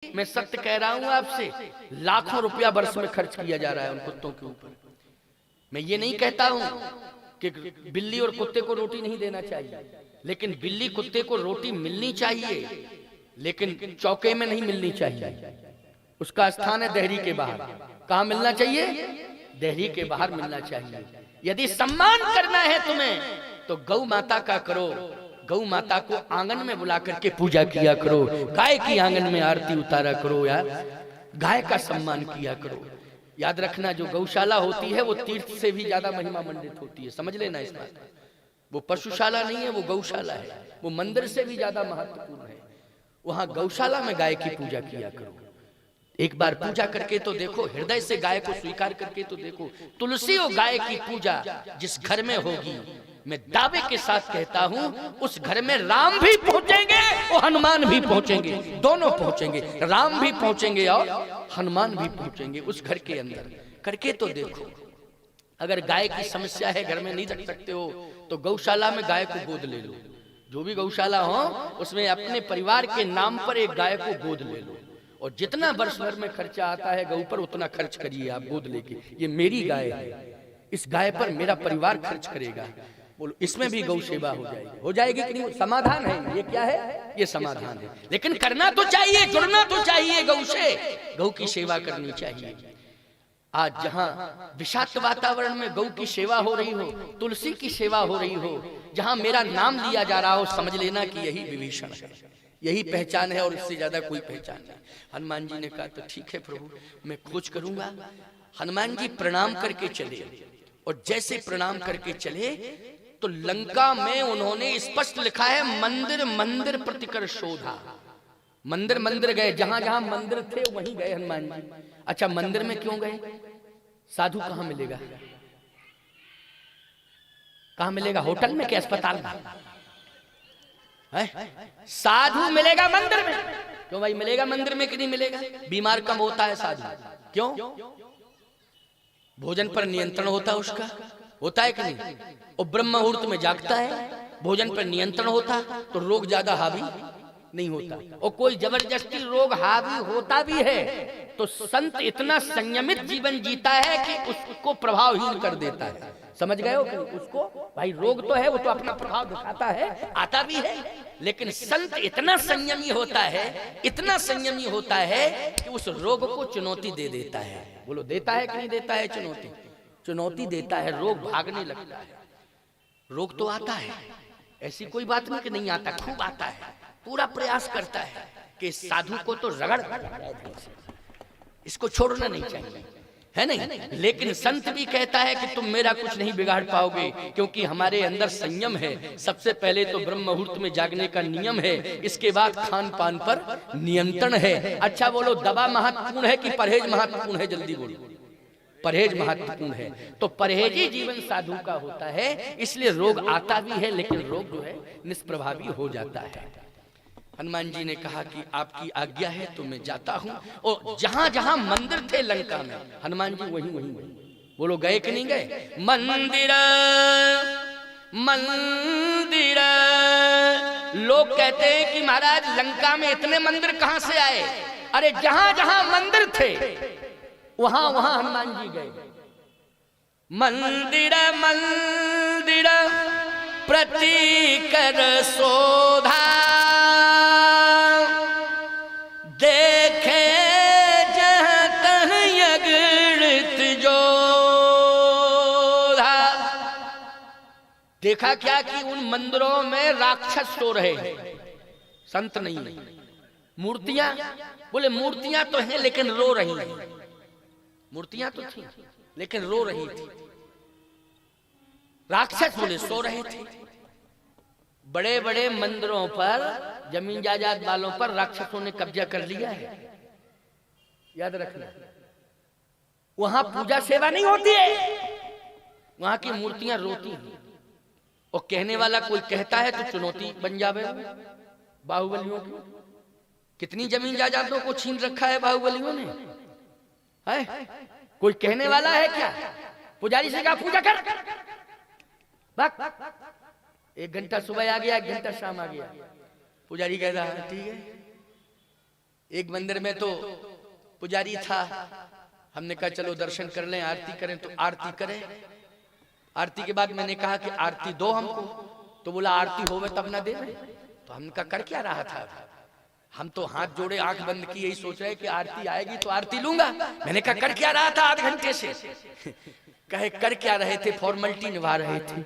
मैं सत्य कह रहा हूं आपसे, लाखों रुपया वर्ष में खर्च किया जा रहा है उन कुत्तों के ऊपर। मैं ये नहीं कहता हूं कि बिल्ली और कुत्ते को रोटी नहीं देना चाहिए, लेकिन बिल्ली कुत्ते को रोटी मिलनी चाहिए, लेकिन चौके में नहीं मिलनी चाहिए। उसका स्थान है देहरी के बाहर। कहां मिलना चाहिए? देहरी के बाहर मिलना चाहिए। यदि सम्मान करना है तुम्हें तो गौ माता का करो, गौ माता को आंगन में बुला करके पूजा किया करो, गाय की आंगन में आरती उतारा करो यार, गाय का सम्मान किया करो। याद रखना, जो गौशाला होती है वो तीर्थ से भी ज्यादा महिमा मंडित होती है, समझ लेना इस बात। वो पशुशाला नहीं है, वो गौशाला है, वो मंदिर से भी ज्यादा महत्वपूर्ण है। वहां गौशाला में गाय की पूजा किया करो। एक बार पूजा करके तो देखो, हृदय से गाय को स्वीकार करके तो देखो। तुलसी और गाय की पूजा जिस घर में होगी, मैं दावे के साथ कहता हूं उस घर में राम भी पहुंचेंगे और हनुमान भी पहुंचेंगे, दोनों पहुंचेंगे। राम भी पहुंचेंगे और हनुमान भी पहुंचेंगे उस घर के अंदर। करके तो देखो। अगर गाय की समस्या है, घर में नहीं रख सकते हो, तो गौशाला में गाय को गोद ले लो। जो भी गौशाला हो उसमें अपने परिवार के नाम पर एक गाय को गोद ले लो, और जितना वर्ष भर में खर्चा आता है गौ पर उतना खर्च करिए आप गोद लेके। ये मेरी गाय है, इस गाय पर मेरा परिवार खर्च करेगा। बोलो, इसमें भी गौ सेवा हो जाएगी। हो जाएगी कि नहीं? समाधान है ये। क्या है ये? समाधान है। लेकिन करना तो चाहिए, जुड़ना तो चाहिए गौ से, गौ की सेवा करनी चाहिए। आज जहां विषाक्त वातावरण में गौ की सेवा हो रही हो, तुलसी की सेवा हो रही हो, जहां मेरा नाम लिया जा रहा हो, समझ लेना कि यही विभीषण है, यही पहचान है और इससे ज्यादा कोई पहचान नहीं। हनुमान जी ने कहा तो ठीक है प्रभु, मैं खोज करूंगा। हनुमान जी प्रणाम करके चले, और जैसे प्रणाम करके चले तो लंका में उन्होंने स्पष्ट लिखा है, मंदिर मंदिर प्रतिकर शोधा। मंदिर मंदिर गए, जहां जहां मंदिर थे वहीं गए हनुमान जी। अच्छा, मंदिर में क्यों गए? साधु कहां मिलेगा? कहां मिलेगा? होटल में कि अस्पताल में? साधु मिलेगा मंदिर में। क्यों भाई, मिलेगा मंदिर में कि नहीं मिलेगा? बीमार कम होता है साधु। क्यों? भोजन पर नियंत्रण होता है उसका, होता है कि नहीं? और ब्रह्म मुहूर्त में जागता है, भोजन पर नियंत्रण होता तो रोग ज्यादा हावी नहीं होता। और कोई जबरदस्ती रोग हावी होता भी है तो संत इतना संयमित जीवन जीता है कि उसको प्रभावहीन कर देता है। समझ गए हो कि उसको? भाई रोग तो है, वो तो अपना प्रभाव दिखाता है, आता भी है, लेकिन संत इतना संयमी होता है, इतना संयमी होता है कि उस रोग को चुनौती दे देता है। बोलो, देता है कि नहीं देता है? चुनौती, चुनौती देता है। रोग भागने लगता है। रोग तो आता है, ऐसी कोई बात नहीं कि नहीं आता, खूब आता है। पूरा प्रयास करता है कि साधु को तो रगड़, इसको छोड़ना नहीं चाहिए, है नहीं? लेकिन संत भी कहता है कि तुम मेरा कुछ नहीं बिगाड़ पाओगे, क्योंकि हमारे अंदर संयम है। सबसे पहले तो ब्रह्म मुहूर्त में जागने का नियम है, इसके बाद खान पान पर नियंत्रण है। अच्छा बोलो, दवा महत्वपूर्ण है कि परहेज महत्वपूर्ण है? जल्दी बोलो। परहेज महत्वपूर्ण है। तो परहेजी जीवन साधु का होता है, इसलिए रोग आता भी है, लेकिन रोग जो है निष्प्रभावी हो जाता है। हनुमान जी ने कहा कि आपकी आज्ञा है तो मैं जाता हूं। और जहां जहां मंदिर थे लंका में, हनुमान जी वहीं वहीं वहीं। बोलो, गए कि नहीं गए? मंदिर मंदिर। लोग कहते हैं कि महाराज लंका में इतने मंदिर कहां से आए? अरे जहां जहां मंदिर थे वहां वहां हनुमान जी गए। मंदिर मंदिर प्रतिकर शोधा, देखे जहाँ तहाँ अगणित जोधा। देखा क्या कि उन मंदिरों में राक्षस सो रहे हैं, संत नहीं। मूर्तियां, बोले मूर्तियां तो हैं लेकिन रो रही हैं। मूर्तियां तो थी लेकिन रो रही थी। राक्षस बोले सो रहे थे। बड़े बड़े मंदिरों पर, जमीन जायदाद वालों पर राक्षसों ने कब्जा कर लिया है, याद रखना। वहां पूजा सेवा नहीं होती है, वहां की मूर्तियां रोती हैं। और कहने वाला कोई कहता है तो चुनौती बन जावे। बाहुबलियों की कितनी जमीन जायदादों को छीन रखा है बाहुबलियों ने, है? कोई कहने वाला है क्या? पुजारी से कहा पूजा कर, बक 1 घंटा सुबह आ गया, 1 घंटा शाम आ गया। पुजारी कहता है ठीक है, एक मंदिर में तो पुजारी था, हमने कहा चलो दर्शन कर लें, आरती करें, तो आरती करें। आरती के बाद मैंने कहा कि आरती दो हमको, तो बोला आरती होवे तब ना दे। तो हमने कहा कर क्या रहा था, हम तो हाथ जोड़े आंख बंद की यही सोच रहे कि आरती आएगी तो आरती लूंगा। मैंने कहा कर क्या रहा था आध घंटे से? कहे कर क्या रहे थे, फॉर्मेलिटी निभा रहे थे।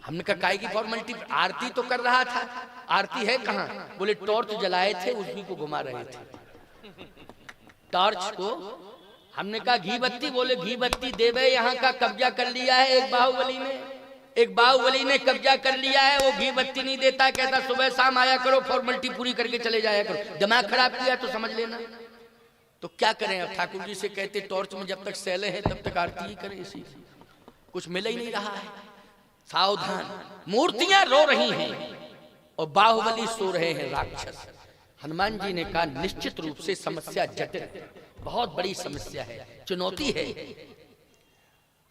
हमने कहा काहे की फॉर्मेलिटी, आरती तो कर रहा था। आरती है कहाँ? बोले टॉर्च जलाए थे, उसी को घुमा रहे थे टॉर्च को। हमने कहा घी बत्ती, बोले घी बत्ती देवे यहाँ का कब्जा कर लिया है एक बाहुबली ने कब्जा कर लिया है, वो घी बत्ती नहीं देता, कहता सुबह शाम आया करो, फॉर्मेलिटी पूरी करके चले जाया करो। दिमाग खराब किया तो समझ लेना। तो क्या करें अब, ठाकुर जी से कहते टॉर्च में जब तक सैले हैं तब तक आरती ही करें, इसी कुछ मिल ही नहीं रहा है। सावधान, मूर्तियां रो रही हैं और बाहुबली सो रहे हैं राक्षस। हनुमान जी ने कहा निश्चित रूप से समस्या जटिल, बहुत बड़ी समस्या है, चुनौती है।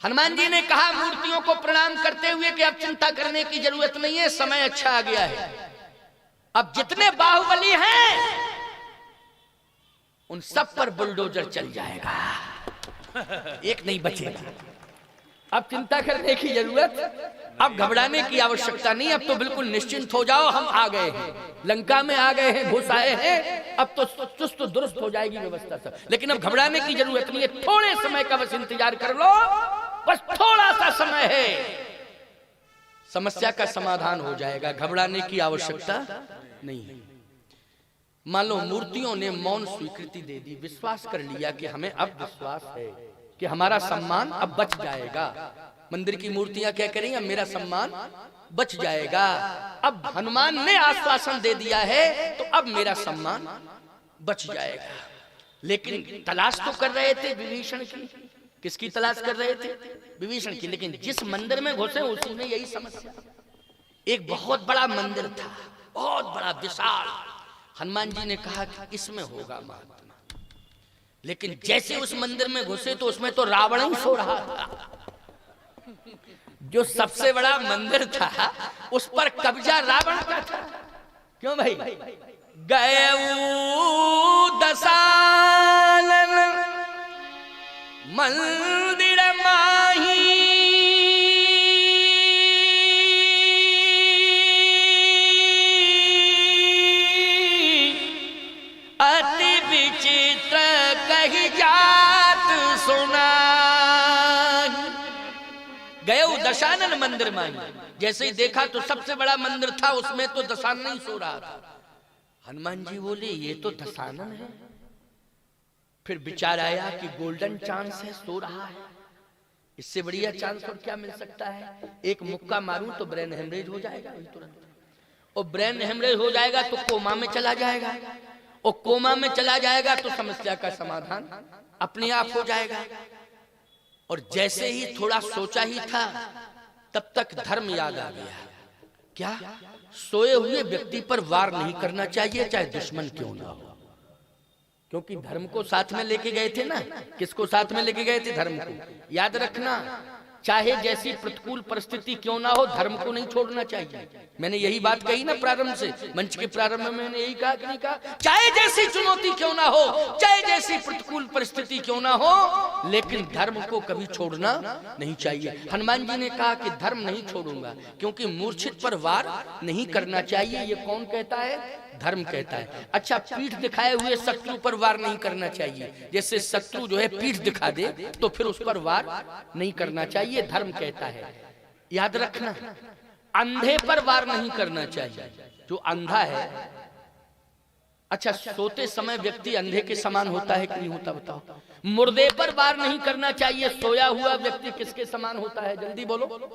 हनुमान जी ने कहा मूर्तियों को प्रणाम करते हुए कि अब चिंता करने की जरूरत नहीं है, समय अच्छा आ गया है। अब जितने बाहुबली हैं उन सब पर बुलडोजर चल जाएगा, एक नहीं बचेगा। अब चिंता करने की जरूरत, अब घबराने की आवश्यकता नहीं, अब तो बिल्कुल निश्चिंत हो जाओ। हम आ गए हैं, लंका में आ गए हैं, घुस आए हैं, अब तो चुस्त दुरुस्त हो जाएगी व्यवस्था सब। लेकिन अब घबराने की जरूरत नहीं है, थोड़े समय का बस इंतजार कर लो, बस थोड़ा सा समय है, समस्या का समाधान हो जाएगा, घबराने की आवश्यकता नहीं है। मान लो मूर्तियों ने मौन स्वीकृति दे दी, विश्वास कर लिया कि हमें अब विश्वास है कि हमारा सम्मान अब बच जाएगा। मंदिर की मूर्तियां क्या करेंगी, अब मेरा सम्मान बच जाएगा। अब हनुमान ने आश्वासन दे दिया है तो अब मेरा सम्मान बच जाएगा। लेकिन तलाश तो कर रहे थे विभीषण की, किसकी तलाश कर रहे थे? विभीषण की। लेकिन जिस मंदिर में घुसे उसी में यही समस्या। एक बहुत बड़ा मंदिर था, बहुत बड़ा विशाल। हनुमान जी ने कहा कि इसमें होगा महात्मा। लेकिन जैसे उस मंदिर में घुसे तो उसमें तो रावण ही सो रहा था। जो सबसे बड़ा मंदिर था उस पर कब्जा रावण का था। क्यों भाई? गए दशानन मंदिर माही, अति विचित्र कही जात सुना। गए दशानन मंदिर माही, जैसे ही देखा तो सबसे बड़ा मंदिर था, उसमें तो दशानन ही सो रहा था। हनुमान जी बोले ये तो दशानन है। फिर विचार आया कि गोल्डन चांस है, सो रहा है, इससे बढ़िया चांस और क्या मिल सकता है। एक मुक्का मारूं तो ब्रेन हेमरेज हो जाएगा तुरंत, और ब्रेन हेमरेज हो जाएगा तो कोमा में चला जाएगा, और कोमा में चला जाएगा तो समस्या का समाधान अपने आप हो जाएगा। और जैसे ही थोड़ा सोचा ही था तब तक धर्म याद आ गया। क्या? सोए हुए व्यक्ति पर वार नहीं करना चाहिए, चाहे दुश्मन क्यों ना हो। क्योंकि धर्म को साथ में लेके गए थे ना। किसको साथ में लेके गए थे? धर्म को। याद रखना, चाहे जैसी प्रतिकूल परिस्थिति क्यों ना हो, धर्म को नहीं छोड़ना चाहिए। मैंने यही बात कही ना प्रारंभ से, मंच के प्रारंभ में मैंने यही कहा कि नहीं कहा? चाहे जैसी चुनौती क्यों ना हो, चाहे जैसी प्रतिकूल परिस्थिति क्यों ना हो, लेकिन धर्म को कभी छोड़ना नहीं चाहिए। हनुमान जी ने कहा कि धर्म नहीं छोड़ूंगा, क्योंकि मूर्छित पर वार नहीं करना चाहिए। ये कौन कहता है? धर्म कहता है। अच्छा, पीठ दिखाए हुए शत्रु पर वार नहीं करना चाहिए। जैसे शत्रु जो है पीठ दिखा दे तो फिर उस पर वार नहीं करना चाहिए, धर्म कहता है। याद रखना, अंधे पर वार नहीं करना चाहिए, जो अंधा है। अच्छा, सोते समय व्यक्ति अंधे के समान होता है कि नहीं होता बताओ? मुर्दे पर वार नहीं करना चाहिए। सोया हुआ व्यक्ति किसके समान होता है? जल्दी बोलो।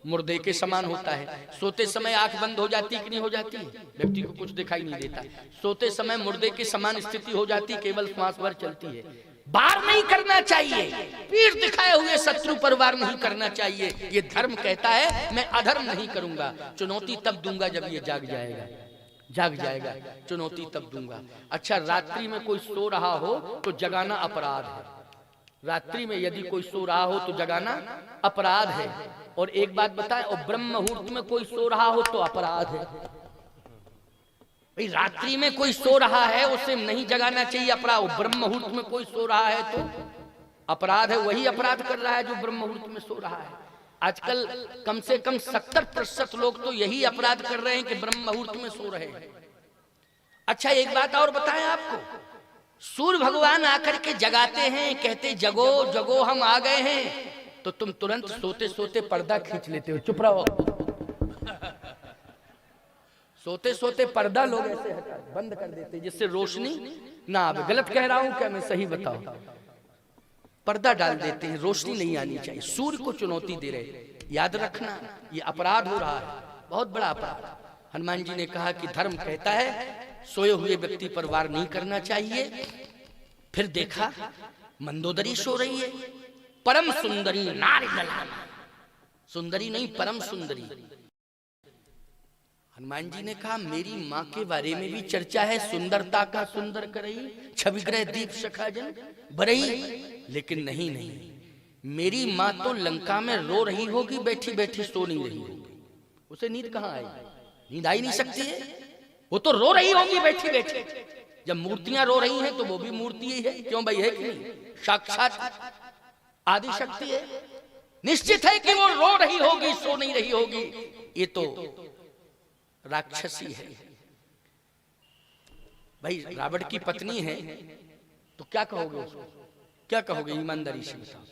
मुर्दे के समान होता है। सोते समय आंख बंद हो जाती कि नहीं हो जाती? व्यक्ति को कुछ दिखाई नहीं देता। सोते समय मुर्दे के समान स्थिति हो जाती, केवल श्वास भर चलती है। वार नहीं करना चाहिए, पीठ दिखाए हुए शत्रु पर वार नहीं करना चाहिए। ये धर्म कहता है मैं अधर्म नहीं करूंगा। चुनौती तब दूंगा जब ये जाग जाएगा, चुनौती तब दूंगा। अच्छा, रात्रि में कोई सो रहा हो तो जगाना अपराध है। रात्रि में यदि कोई सो रहा हो तो जगाना अपराध है। और एक बात बताएं, और ब्रह्म मुहूर्त में कोई सो रहा हो तो अपराध है। भाई रात्रि में कोई सो रहा है उसे नहीं जगाना चाहिए अपराध, ब्रह्म मुहूर्त में कोई सो रहा है तो अपराध है, वही अपराध कर रहा है जो ब्रह्म मुहूर्त में सो रहा है। आजकल कम से कम 70% लोग तो यही अपराध कर रहे हैं कि ब्रह्म मुहूर्त में सो रहे हैं। अच्छा एक बात और बताएं आपको, सूर्य भगवान आकर के जगाते हैं, कहते जगो जगो हम आ गए हैं, तो तुम तुरंत सोते सोते पर्दा खींच लेते हो, चुप रहो। सोते सोते पर्दा लोग ऐसे बंद कर देते जिससे रोशनी ना आवे। गलत कह रहा हूं क्या मैं, सही बताओ? पर्दा डाल देते हैं, रोशनी नहीं आनी चाहिए। सूर्य को चुनौती दे रहे, याद रखना ये अपराध हो रहा है, बहुत बड़ा अपराध। हनुमान जी ने कहा कि धर्म कहता है सोए हुए व्यक्ति पर वार नहीं करना चाहिए। फिर देखा मंदोदरी सो रही है, परम सुंदरी नारी ललाना, सुंदरी नहीं परम सुंदरी। हनुमान जी ने कहा मेरी माँ के बारे में भी चर्चा है, सुंदरता का सुंदर करई छविग्रह दीप सखा जन बरई, लेकिन नहीं नहीं, मेरी माँ तो लंका में रो रही होगी, बैठी बैठी सो नहीं रही होगी। उसे नींद कहाँ आई? नींद आई नहीं सकती है, वो तो रो रही होगी बैठी बैठी। जब मूर्तियां रो रही हैं तो वो भी मूर्ति ही है, क्यों भाई, है कि नहीं? साक्षात आदि शक्ति है, निश्चित है कि वो रो रही होगी, सो नहीं रही होगी। ये तो राक्षसी है भाई, रावण की पत्नी है तो क्या कहोगे उसको? क्या कहोगे ईमानदारी से बताओ?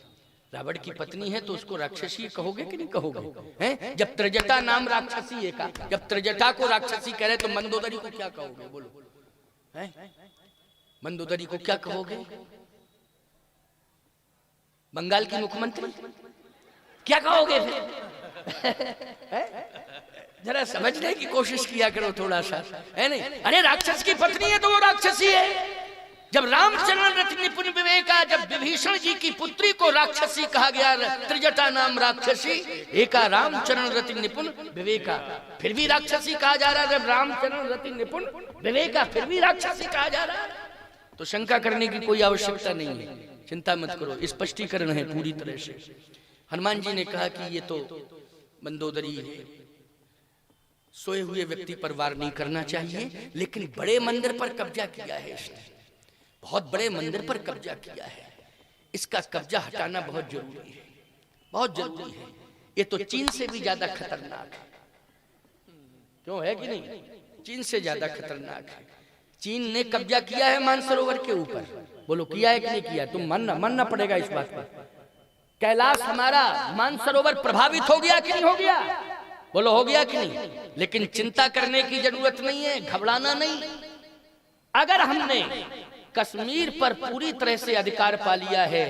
रावण की पत्नी है तो उसको राक्षसी कहोगे कि नहीं कहोगे? हैं? जब त्रिजटा नाम राक्षसी है का, जब त्रिजटा को राक्षसी कह रहे तो मंदोदरी को क्या कहोगे? बोलो, हैं? मंदोदरी को क्या कहोगे? बंगाल की मुख्यमंत्री क्या कहोगे फिर? जरा समझने की कोशिश किया करो थोड़ा सा, है नहीं? अरे राक्षस की पत्नी है तो वो राक्षसी है। जब रामचरण रति निपुण विवेका, जब विभीषण जी की पुत्री को राक्षसी कहा गया, त्रिजटा नाम राक्षसी एका रामचरण रति निपुण विवेका, फिर भी राक्षसी कहा जा रहा है। जब रामचरण रति निपुण विवेका फिर भी राक्षसी कहा जा रहा है, तो शंका करने की कोई आवश्यकता नहीं है। चिंता मत करो, स्पष्टीकरण है पूरी तरह से। हनुमान जी ने कहा कि ये तो मंदोदरी है, सोए हुए व्यक्ति पर वार नहीं करना चाहिए, लेकिन बड़े मंदिर पर कब्जा किया है इसने, बहुत बड़े मंदिर पर कब्जा किया है, इसका कब्जा हटाना बहुत जरूरी है, बहुत जरूरी है। ये तो चीन से भी ज्यादा खतरनाक है, क्यों, है कि नहीं? चीन से ज्यादा खतरनाक है। चीन ने कब्जा किया है मानसरोवर के ऊपर, बोलो किया है कि नहीं किया? तुम मानना पड़ेगा इस बात पर। कैलाश हमारा मानसरोवर प्रभावित हो गया कि नहीं हो गया? बोलो हो गया कि नहीं? लेकिन चिंता करने की जरूरत नहीं है, घबराना नहीं। अगर हमने कश्मीर पर पूरी तरह से अधिकार पा लिया है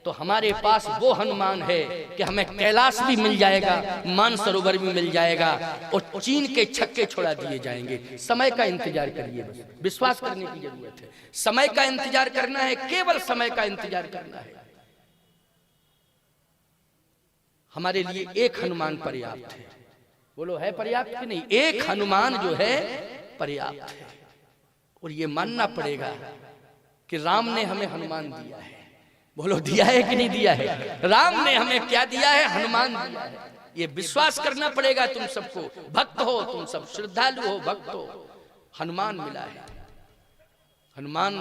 तो हमारे पास वो हनुमान है कि हमें कैलाश भी मिल जाएगा, मानसरोवर भी मिल जाएगा, और चीन के छक्के छोड़ा दिए जाएंगे। समय का इंतजार करिए, बस विश्वास करने की जरूरत है। समय का इंतजार करना है, केवल समय का इंतजार करना है। हमारे लिए एक हनुमान पर्याप्त है। बोलो है पर्याप्त कि नहीं? एक हनुमान जो है पर्याप्त है। और ये मानना पड़ेगा कि राम ने हमें हनुमान दिया है। बोलो दिया है कि नहीं दिया है? राम ने हमें क्या दिया है? हनुमान दिया है। ये विश्वास करना पड़ेगा तुम सबको। भक्त हो तुम सब, श्रद्धालु हो, भक्त हो, हनुमान मिला है। हनुमान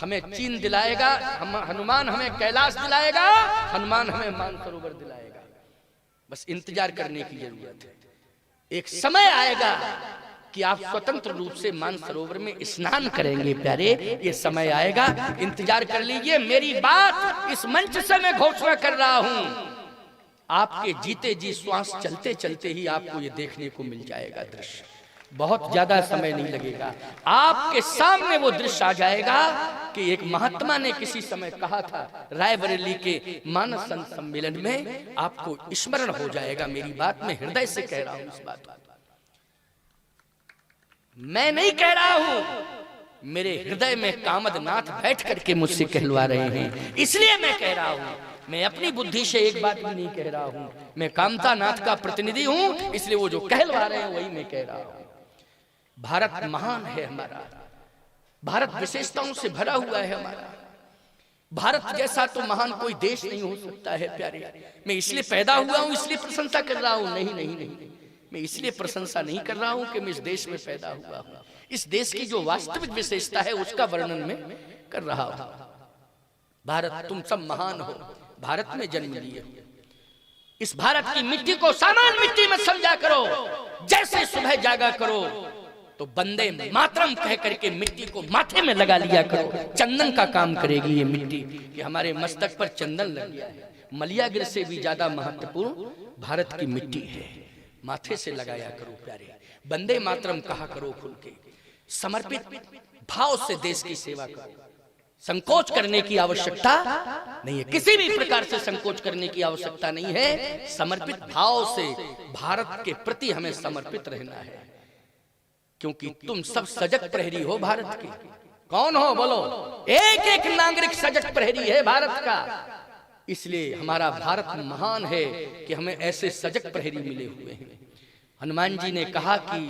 हमें चीन दिलाएगा, हनुमान हमें कैलाश दिलाएगा, हनुमान हमें मानसरोवर दिलाएगा। बस इंतजार करने की जरूरत है। एक समय आएगा कि आप स्वतंत्र रूप से मानसरोवर में स्नान करेंगे प्यारे, ये समय आएगा, इंतजार कर लीजिए। मेरी बात इस मंच से मैं घोषणा कर रहा हूं, आपके जीते जी श्वास चलते चलते ही आपको ये देखने को मिल जाएगा दृश्य। बहुत ज्यादा समय नहीं लगेगा, आपके सामने वो दृश्य आ जाएगा कि एक महात्मा ने किसी समय कहा था रायबरेली के मानस संत सम्मेलन में, आपको स्मरण हो जाएगा। मेरी बात मैं हृदय से कह रहा हूं, इस बात मैं नहीं कह रहा हूं, मेरे हृदय में कामदनाथ बैठ करके मुझसे कहलवा रहे हैं, इसलिए मैं कह रहा हूं। मैं अपनी बुद्धि से एक बात भी नहीं कह रहा हूं, मैं कामतानाथ का प्रतिनिधि हूं, इसलिए वो जो कहलवा रहे हैं वही मैं कह रहा हूं। भारत महान है हमारा, भारत विशेषताओं से भरा हुआ है हमारा। भारत जैसा तो महान कोई देश नहीं हो सकता है प्यारे। मैं इसलिए पैदा हुआ हूं, इसलिए प्रशंसा कर रहा हूं? नहीं नहीं नहीं, मैं इसलिए प्रशंसा नहीं कर रहा हूं कि मैं इस देश में पैदा हुआ हूं, इस देश की जो वास्तविक विशेषता है उसका वर्णन में कर रहा हूं। भारत तुम सब महान हो, भारत में जन्म लिए, इस भारत की मिट्टी को सामान मिट्टी में समझा करो। जैसे सुबह जागा करो तो बंदे मातरम कह करके मिट्टी को माथे में लगा लिया करो। चंदन का काम करेगी ये मिट्टी कि हमारे मस्तक पर चंदन लग गया है। मलियागिर से भी ज्यादा महत्वपूर्ण भारत की मिट्टी है, माथे से लगाया करो प्यारे। बंदे मातरम कहा करो खुल के, समर्पित भाव से देश की सेवा करो। संकोच करने की आवश्यकता नहीं है, किसी भी प्रकार से संकोच करने की आवश्यकता नहीं है। समर्पित भाव से भारत के प्रति हमें समर्पित रहना है, क्योंकि तुम सब सजग प्रहरी हो भारत के। कौन हो बोलो? एक एक नागरिक सजग प्रहरी है भारत का। इसलिए हमारा भारत महान है कि हमें ऐसे सजग प्रहरी मिले हुए हैं। हनुमान जी ने कहा कि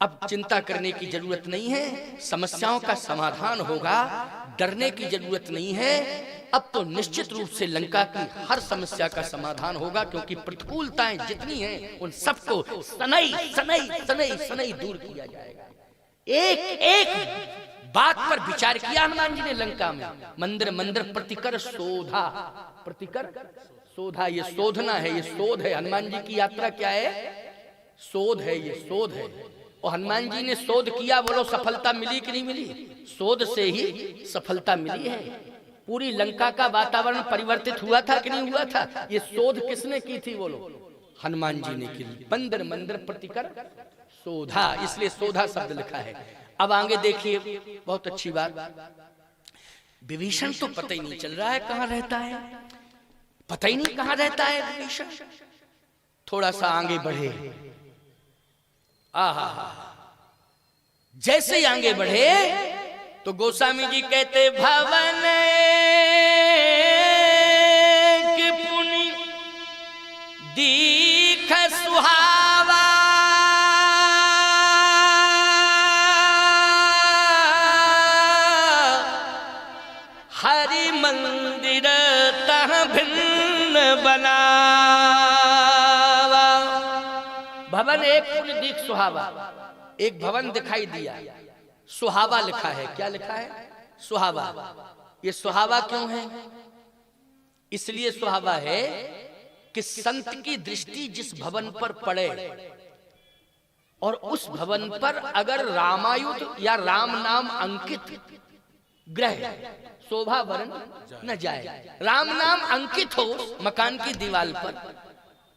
अब चिंता करने की जरूरत नहीं है, समस्याओं का समाधान होगा, डरने की जरूरत नहीं है। अब तो निश्चित रूप से लंका की हर समस्या का समाधान होगा, क्योंकि प्रतिकूलताएं जितनी हैं उन सबको सनई सनई सनई सनई दूर किया जाएगा। एक एक बात पर विचार किया हनुमान जी ने लंका में। मंदिर मंदिर प्रतिकर शोधा, प्रतिकर शोधा, ये शोधना है, ये शोध है। हनुमान जी की यात्रा क्या है? शोध है, ये शोध है। और हनुमान जी ने शोध किया, बोलो सफलता मिली कि नहीं मिली? शोध से ही सफलता मिली है। पूरी लंका का वातावरण परिवर्तित हुआ था कि नहीं हुआ था? ये शोध किसने की थी बोलो? हनुमान जी ने की। मंदिर मंदिर प्रतिकर शोधा, इसलिए शोधा शब्द लिखा है। अब आगे देखिए, बहुत अच्छी बात। विभीषण तो पता ही नहीं चल रहा है कहां रहता है, पता ही नहीं कहां रहता है विभीषण। थोड़ा सा आगे बढ़े, आहा, जैसे ही आगे बढ़े तो गोस्वामी जी कहते भवन के पुनि दीख सुहावा, हरि मंदिर तह भिन्न बनावा। भवन एक पुनि दीख सुहावा, एक भवन दिखाई दिया, सुहावा लिखा है। क्या लिखा है? सुहावा। ये सुहावा क्यों है? इसलिए सुहावा है कि संत की दृष्टि जिस भवन पर पड़े और उस भवन पर अगर रामायुध या राम नाम अंकित ग्रह शोभा वरण न जाए, राम नाम अंकित हो मकान की दीवार पर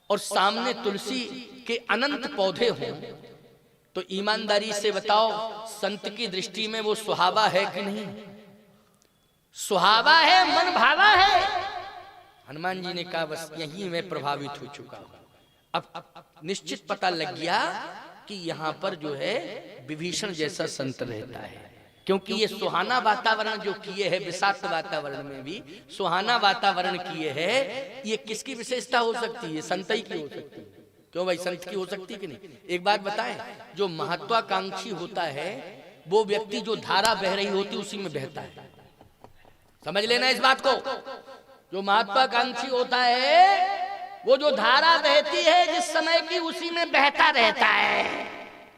और सामने तुलसी के अनंत पौधे हों, तो ईमानदारी से बताओ संत की दृष्टि में वो सुहावा है कि नहीं? सुहावा है, मन भावा है। हनुमान जी ने कहा बस यही मैं प्रभावित हो चुका हूं। अब निश्चित पता लग गया कि यहां पर जो है विभीषण जैसा संत रहता है, क्योंकि ये सुहाना वातावरण जो किए है, विषाक्त वातावरण में भी सुहाना वातावरण किए है, ये किसकी विशेषता हो सकती है? संत ही की हो सकती है। क्यों भाई, संत की हो सकती है कि नहीं? एक बात बताएं, जो महत्वाकांक्षी होता है वो व्यक्ति जो धारा बह रही होती उसी में बहता है। समझ लेना इस बात को। जो महत्वाकांक्षी होता है वो जो धारा बहती है जिस समय की उसी में बहता रहता है।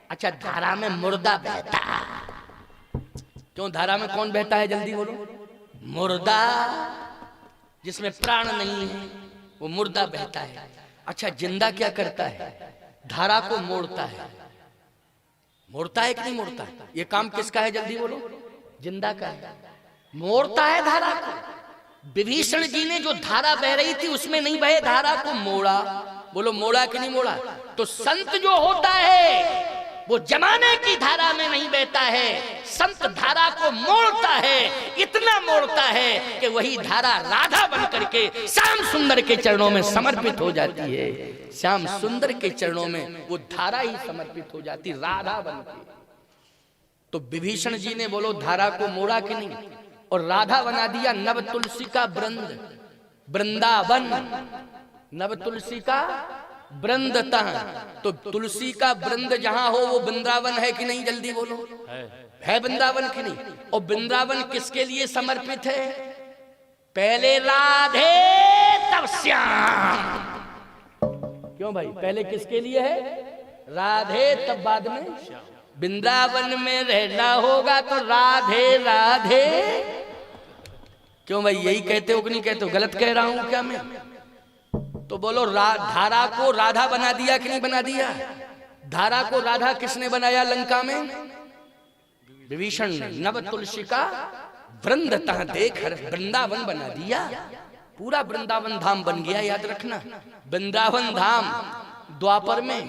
अच्छा, धारा में मुर्दा बहता है। क्यों धारा में कौन बहता है? जल्दी बोलो। मुर्दा, जिसमें प्राण नहीं है वो मुर्दा बहता है। अच्छा, जिंदा क्या करता है? धारा को मोड़ता है। मोड़ता है कि नहीं मोड़ता है? ये काम किसका है? जल्दी बोलो। जिंदा का है, मोड़ता है धारा को। विभीषण जी ने जो धारा बह रही थी उसमें नहीं बहे, धारा को मोड़ा। बोलो मोड़ा कि नहीं मोड़ा? तो संत जो होता है वो जमाने की धारा में नहीं बहता है, संत धारा को मोड़ता है। इतना मोड़ता है कि वही धारा राधा बन करके श्याम सुंदर के चरणों में समर्पित हो जाती है। श्याम सुंदर के चरणों में वो धारा ही समर्पित हो जाती, राधा बन के। तो विभीषण जी ने बोलो धारा को मोड़ा कि नहीं, और राधा बना दिया नव तुलसी का वृंद, वृंदावन। नव तुलसी का वृंदतः, तो तुलसी का वृंद जहां हो वो वृंदावन है कि नहीं? जल्दी बोलो। है वृंदावन कि नहीं? और वृंदावन किसके लिए समर्पित है? पहले राधे तब श्याम। क्यों भाई? पहले किसके लिए है? राधे, तब बाद में वृंदावन में रहना होगा तो राधे राधे। क्यों भाई, यही कहते हो कि नहीं कहते हो? गलत कह रहा हूं क्या मैं? तो बोलो, धारा को राधा बना दिया कि नहीं बना दिया? धारा को राधा किसने बनाया लंका में? विभीषण ने। नव तुलसी का वृंद तह देख वृंदावन बना दिया। पूरा वृंदावन धाम बन गया, याद रखना। वृंदावन धाम द्वापर में,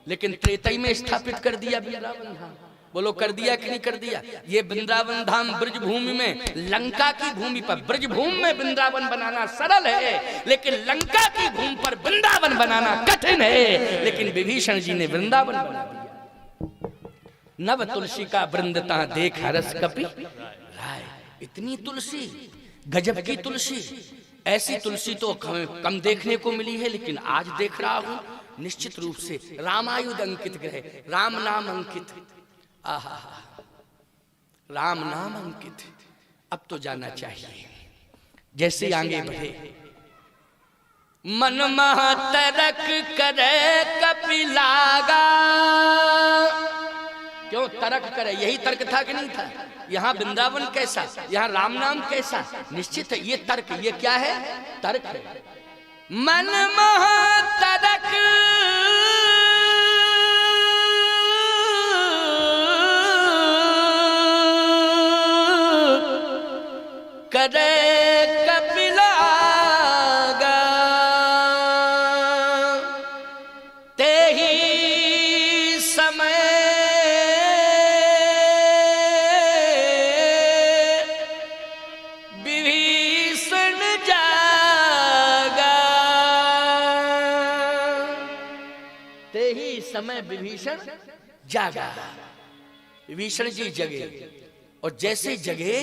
लेकिन त्रेतई में स्थापित कर दिया वृंदावन धाम। बोलो, कर दिया कि नहीं कर दिया? ये वृंदावन धाम ब्रज भूमि में, लंका की भूमि पर, ब्रज भूमि में वृंदावन बनाना सरल है, लेकिन लंका की भूमि पर वृंदावन बनाना कठिन है। लेकिन विभीषण जी ने वृंदावन बना दिया। नव तुलसी का वृंदता देख हरस कपि राय। इतनी तुलसी, गजब की तुलसी। ऐसी तुलसी तो कम देखने को मिली है, लेकिन आज देख रहा हूं निश्चित रूप से। रामायुध अंकित ग्रह, राम नाम अंकित। आहा, राम नाम अंकित। अब तो जाना चाहिए। जैसे आगे बढ़े, मन मह तरक करे कपि लागा। क्यों तरक करे? यही तर्क था कि नहीं था? यहाँ वृंदावन कैसा, यहाँ राम नाम कैसा? निश्चित है ये तर्क। ये क्या है? तर्क है। मन मह तरक करे कपि लागा, ते ही समय विभीषण जागा। ते ही समय विभीषण जागा। विभीषण जी जगे, और जैसे जगे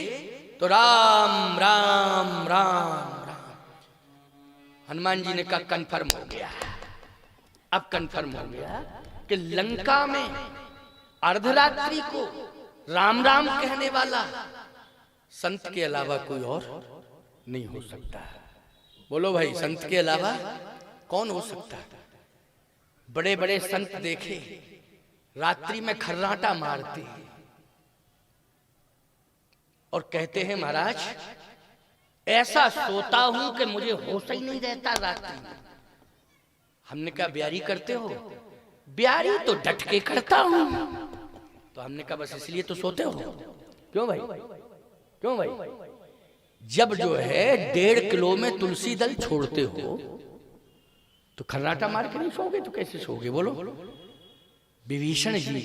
तो राम राम राम राम। हनुमान जी ने कहा कन्फर्म हो गया। अब कन्फर्म हो गया कि लंका में अर्धरात्रि को राम राम कहने वाला संत के अलावा कोई और नहीं हो सकता। बोलो भाई, संत के अलावा कौन हो सकता? बड़े बड़े संत देखे रात्रि में खर्राटा मारते हैं और कहते हैं महाराज ऐसा सोता हूं कि मुझे होश ही नहीं रहता रात्रि में। हमने कहा ब्यारी करते हो? ब्यारी तो डट के करता हूं। तो हमने कहा बस इसलिए तो सोते हो। क्यों भाई, क्यों भाई? जब जो है 1.5 किलो में तुलसी दल छोड़ते हो तो खर्राटा मार के नहीं सोगे तो कैसे सोगे? बोलो। विभीषण जी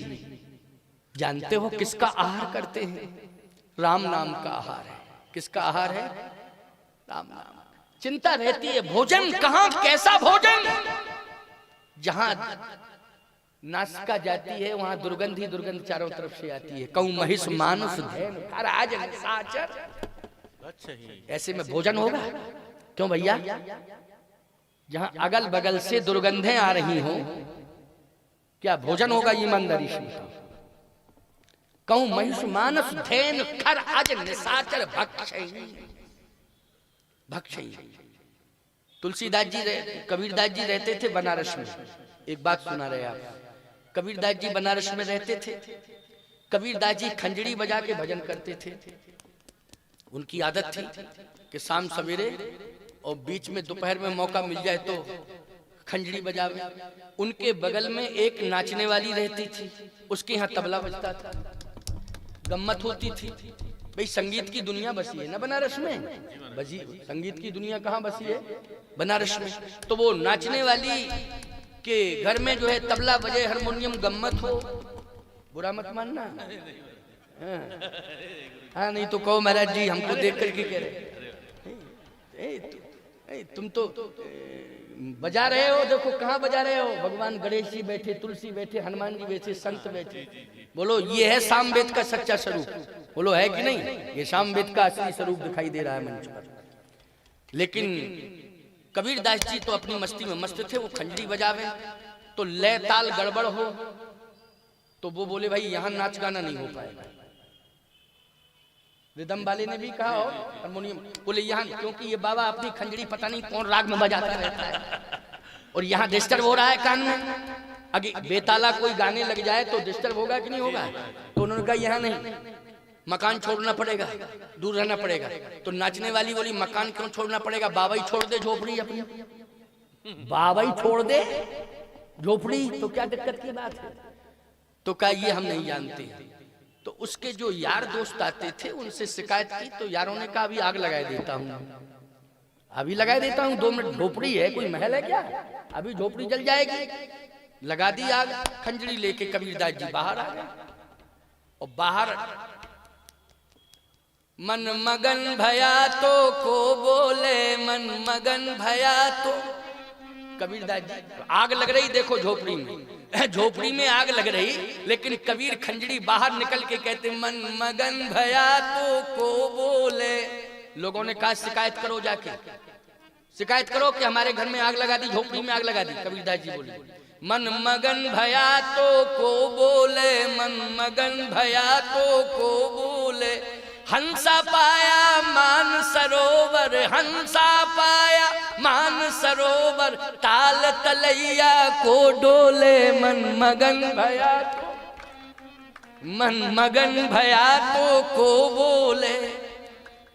जानते हो किसका आहार करते हैं? राम नाम का आहार है। किसका आहार है? राम नाम। चिंता रहती है भोजन कहां, कैसा भोजन? जहां नासिका जाती है वहां दुर्गंध ही दुर्गंध चारों तरफ से आती है। कहूं महिष मानुष आज ऐसे में भोजन होगा? क्यों भैया? जहां अगल बगल से दुर्गंधें आ रही हो, क्या भोजन होगा? ईमानदारी से कहूं महिष मानस धैन खर आज निशाचर भक्षई। तुलसीदास जी कबीरदास जी रहते थे बनारस में। एक बात सुना रहे आप, कबीरदास जी बनारस में रहते थे। कबीरदास जी खंजड़ी बजा के भजन करते थे। उनकी आदत थी कि शाम सवेरे और बीच में दोपहर में मौका मिल जाए तो खंजड़ी बजावे। उनके बगल में एक नाचने वाली रहती थी, उसके यहाँ तबला बजता था, गम्मत होती थी। भाई संगीत की दुनिया बसी है ना बनारस में। बजी संगीत की दुनिया कहाँ बसी है? बनारस में। तो वो नाचने वाली के घर में जो है तबला बजे, हारमोनियम, गम्मत हो, बुरा मत मानना। हाँ नहीं तो कहो महाराज जी हमको देख करके कह रहे तुम तो बजा रहे हो, देखो कहाँ बजा रहे हो। भगवान गणेश जी बैठे, तुलसी बैठे, हनुमान जी बैठे, संत बैठे। बोलो ये है सामवेद का सच्चा स्वरूप? बोलो है कि नहीं? ये सामवेद का असली स्वरूप दिखाई दे रहा है मंच पर। लेकिन कबीरदास जी तो अपनी मस्ती में मस्त थे। वो खंजरी बजावे तो लय ताल गड़बड़ हो तो वो बोले भाई यहाँ नाच गाना नहीं हो पाएगा। रिदम वाले ने भी कहा हो, हारमोनियम बोले यहाँ, क्योंकि ये बाबा अपनी खंजरी पता नहीं कौन राग में बजाता रहता है और यहाँ डिस्टर्ब हो रहा है कान में। अगे बेताला कोई गाने लग जाए तो डिस्टर्ब होगा कि नहीं होगा? तो उन्होंने कहा यहाँ नहीं, मकान छोड़ना पड़ेगा, दूर रहना पड़ेगा। तो नाचने वाली बोली मकान क्यों छोड़ना पड़ेगा, बाबा ही छोड़ दे झोपड़ी अपनी, बाबा ही छोड़ दे झोपड़ी, तो क्या दिक्कत की बात है? तो कहा ये हम नहीं जानते। तो उसके जो यार दोस्त आते थे उनसे शिकायत की, तो यारों ने कहा अभी आग लगा देता हूँ, अभी लगा देता हूँ, 2 मिनट, झोपड़ी है कोई महल है क्या, अभी झोपड़ी जल जाएगी। लगा दी आग, खंजरी लेके कबीरदास जी बाहर आ गए। और बाहर मन मगन भया तो को बोले, मन मगन भया तो, कबीरदास जी आग लग रही, देखो झोपड़ी में, झोपड़ी में आग लग रही, लेकिन कबीर खंजरी बाहर निकल के कहते मन मगन भया तो को बोले। लोगों ने कहा शिकायत करो, जाके शिकायत करो कि हमारे घर में आग लगा दी, झोपड़ी में आग लगा दी। कबीरदास जी बोले मन मगन भया तो को बोले, मन मगन भया तो को बोले। हंसा पाया मान सरोवर, हंसा पाया मान सरोवर, ताल तलैया को डोले। मन मगन भया तो, मन मगन भया तो को बोले।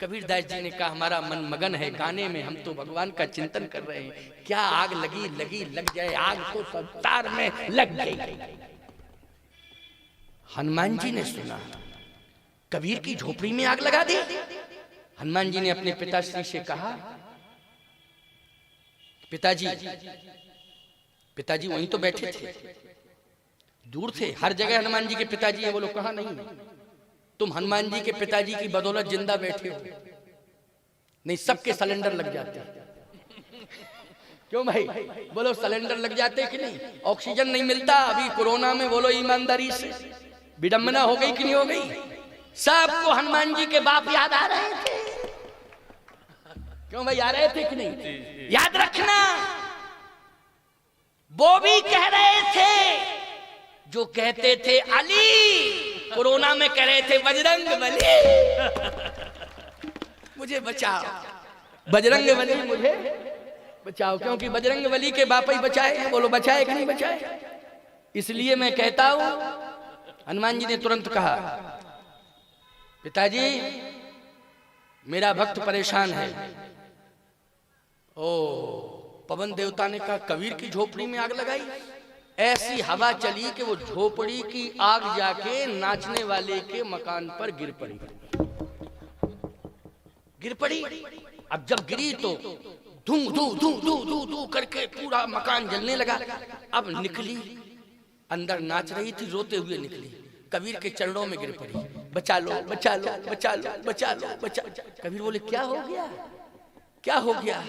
कबीरदास जी ने कहा हमारा मन मगन है गाने में, हम तो भगवान का चिंतन कर रहे हैं। क्या आग लगी लगी लग जाए, आग तो संसार में लग गई। हनुमान जी ने सुना कबीर की झोपड़ी में आग लगा दी। हनुमान जी ने अपने पिताश्री से कहा पिताजी, पिताजी वहीं तो बैठे थे, दूर थे, हर जगह हनुमान जी के पिताजी है, बोलो कहाँ नहीं, तुम हनुमान जी के पिताजी की बदौलत जिंदा बैठे हो, नहीं सबके सिलेंडर लग जाते हैं। क्यों भाई, बोलो सिलेंडर लग जाते कि नहीं, ऑक्सीजन नहीं मिलता अभी कोरोना में, बोलो ईमानदारी से विडंबना हो गई कि नहीं हो गई? सबको हनुमान जी के बाप याद आ रहे थे। क्यों भाई, आ रहे थे कि नहीं? याद रखना, वो भी कह रहे थे जो कहते थे अली, कोरोना में कह रहे थे बजरंग बली मुझे बचाओ, बजरंग बली मुझे बचाओ, क्योंकि बजरंग बली के बाप ही बचाए। बोलो बचाए कि नहीं बचाए? इसलिए मैं कहता हूं, हनुमान जी ने तुरंत कहा पिताजी मेरा भक्त परेशान है। ओ, पवन देवता ने कहा कबीर की झोपड़ी में आग लगाई। ऐसी हवा चली कि वो झोपड़ी की आग जाके नाचने वाले के मकान पर गिर पड़ी, गिर पड़ी। अब जब गिरी तो धू धू धू धू धू धू करके पूरा मकान जलने लगा। अब निकली, अंदर नाच रही थी, रोते हुए निकली, कबीर के चरणों में गिर पड़ी, बचा लो बचा लो बचा लो बचा लो बचा। कबीर बोले क्या हो गया, क्या हो गया?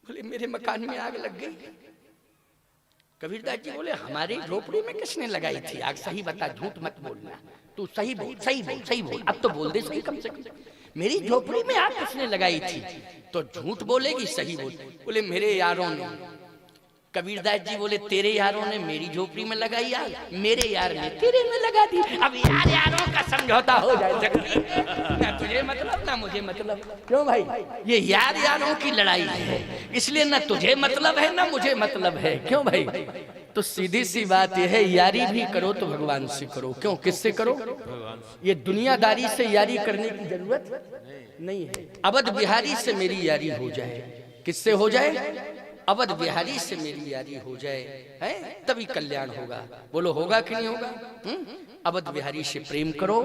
बोले मेरे मकान में आग लग गई। कबीरदास जी बोले हमारी झोपड़ी में किसने लगाई थी आग? सही बता, झूठ मत बोलना, तू सही बोल, सही बोल, सही बोल, अब तो बोल दे सही कम से कम, मेरी झोपड़ी में आग किसने लगाई थी? तो झूठ बोलेगी, सही बोल। बोले मेरे यारों ने। कबीरदास जी बोले तेरे यारों ने मेरी झोपड़ी में लगाई आग, मेरे यार ने तेरे में लगा दी। अब यार यारों का समझौता हो जाए, ना तुझे मतलब ना मुझे मतलब। क्यों भाई, ये यार यारों की लड़ाई है, इसलिए ना तुझे मतलब है ना मुझे मतलब है। क्यों भाई, तो सीधी सी बात यह है, यारी भी करो तो भगवान से करो। क्यों, किससे करो? ये दुनियादारी से यारी करने की जरूरत नहीं है। अवध बिहारी से मेरी यारी हो जाए। किससे हो जाए? अवध बिहारी से मेरी यारी हो जाए, है तभी कल्याण होगा। बोलो होगा कि नहीं होगा? अवध बिहारी से प्रेम करो,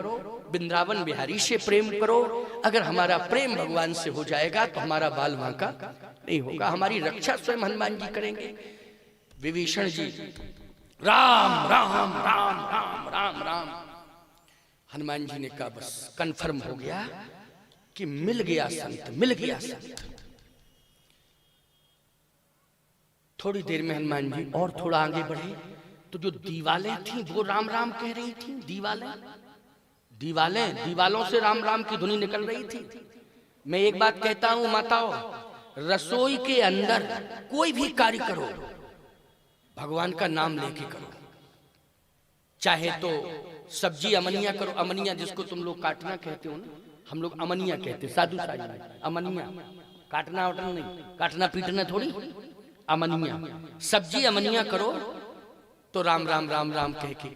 वृंदावन बिहारी से प्रेम करो। अगर हमारा प्रेम भगवान से हो जाएगा तो हमारा बाल बांका नहीं होगा, हमारी रक्षा स्वयं हनुमान जी करेंगे। विभीषण जी राम राम राम राम राम राम, हनुमान जी ने कहा बस कंफर्म हो गया कि मिल गया संत, मिल गया संत। थोड़ी देर में हनुमान जी और थोड़ा आगे बढ़े तो जो दीवालें थी वो राम राम कह रही थी। दीवालों से राम राम की धुनी निकल रही थी। मैं एक बात कहता हूं माताओं, रसोई के अंदर कोई भी कार्य करो भगवान का नाम लेके करो। चाहे तो सब्जी अमनिया करो, अमनिया जिसको तुम लोग काटना कहते हो ना, हम लोग अमनिया कहते, साधु साधु अमनिया, काटना वाटना नहीं, काटना पीटना थोड़ी, अमनिया। सब्जी अमनिया करो, तो राम राम राम राम कह के,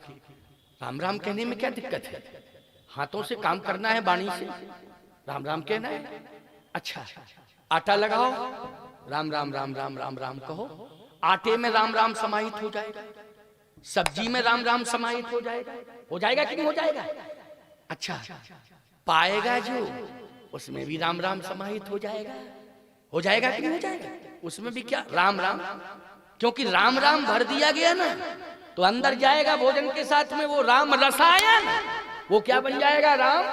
राम राम कहने में क्या दिक्कत है? हाथों से काम करना है, वाणी से राम राम कहना है। अच्छा, आटा लगाओ, राम राम राम राम राम राम कहो, आटे में राम राम समाहित हो जाएगा, सब्जी में राम राम समाहित हो जाएगा कि नहीं हो जाएगा? अच्छा, पाएगा जो उसमें भी राम राम समाहित हो जाएगा कि नहीं हो जाएगा? उसमें भी क्या राम राम, क्योंकि राम राम भर दिया गया ना, तो अंदर जाएगा भोजन के साथ में वो राम रसायन, वो क्या बन जाएगा? राम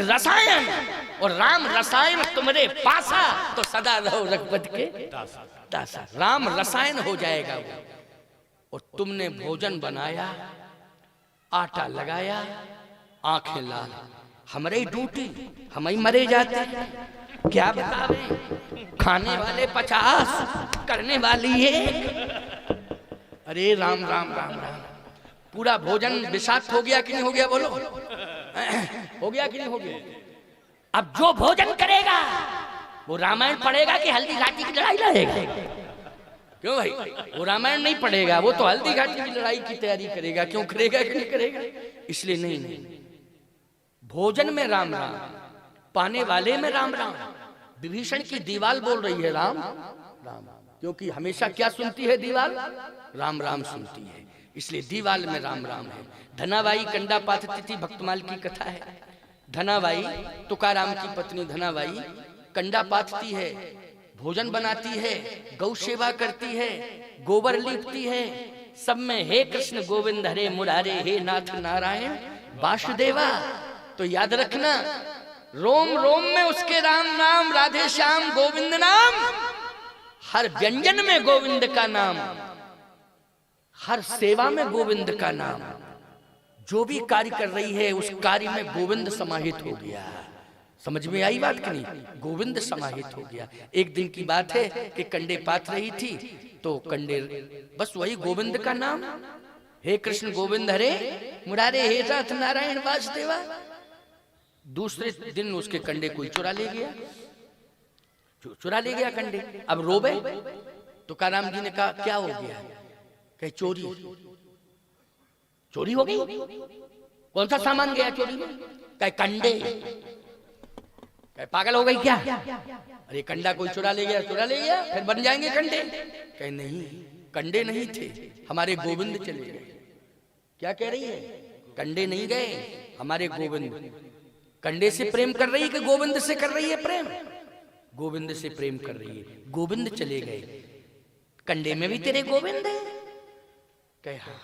रसायन। और राम रसायन तुम्हारे पासा तो सदा रहो रघुपति के दासा, राम रसायन हो जाएगा वो। और तुमने भोजन बनाया, आटा लगाया, आंखें लाल, हमारी ड्यूटी, हम ही मरे जाते हैं, क्या बतावे? खाने वाले 50, करने वाली 1। अरे राम राम राम राम, पूरा भोजन विषाक्त हो गया कि नहीं हो गया? बोलो, हो गया कि नहीं हो गया? अब जो भोजन करेगा वो रामायण पढ़ेगा कि हल्दी घाटी की लड़ाई लड़ेगा? क्यों भाई? वो रामायण नहीं पढ़ेगा, वो तो हल्दी घाटी की लड़ाई की तैयारी करेगा। क्यों करेगा कि नहीं करेगा? इसलिए नहीं, भोजन में राम राम, पाने वाले में राम राम। विभीषण की दीवाल बोल रही है राम राम, क्योंकि हमेशा क्या सुनती है दीवाल? राम राम सुनती है, इसलिए दीवाल में राम राम है। धनाबाई कंडा पाथती थी, भक्तमाल की कथा है। धनाबाई, तुकाराम की पत्नी धनाबाई कंडा पाथती है, भोजन बनाती है, गौ सेवा करती है, गोबर लीपती है, सब में हे कृष्ण गोविंद हरे मुरारे, हे नाथ नारायण वासुदेवा। तो याद रखना, रोम रोम में उसके राम नाम, राधे श्याम गोविंद नाम, हर व्यंजन में गोविंद का नाम, हर सेवा में गोविंद का नाम। जो भी कार्य कर रही है उस कार्य में गोविंद समाहित हो गया। समझ में आई बात कि नहीं? गोविंद समाहित हो गया। एक दिन की बात है कि कंडे पाथ रही थी, तो कंडे बस वही गोविंद का नाम, हे कृष्ण गोविंद हरे मुरारे, हे नाथ नारायण वासुदेवा। दूसरे दिन उसके कंडे कोई चुरा ले गया, चुरा ले गया कंडे। अब रोबे तो तुकाराम जी ने कहा क्या हो गया? कहे चोरी, चोरी हो गई। कौन सा सामान गया चोरी में? कहे कंडे। कहे पागल हो गई क्या? अरे कंडा कोई चुरा ले गया, चुरा ले गया, फिर बन जाएंगे कंडे। कहे नहीं, कंडे नहीं थे, हमारे गोविंद चले गए। क्या कह रही है? कंडे नहीं गए, हमारे गोविंद। कंडे से प्रेम कर रही है कि गोविंद से कर रही है प्रेम? गोविंद से प्रेम कर रही है। गोविंद चले गए, कंडे में भी तेरे गोविंद है? कहे हाँ,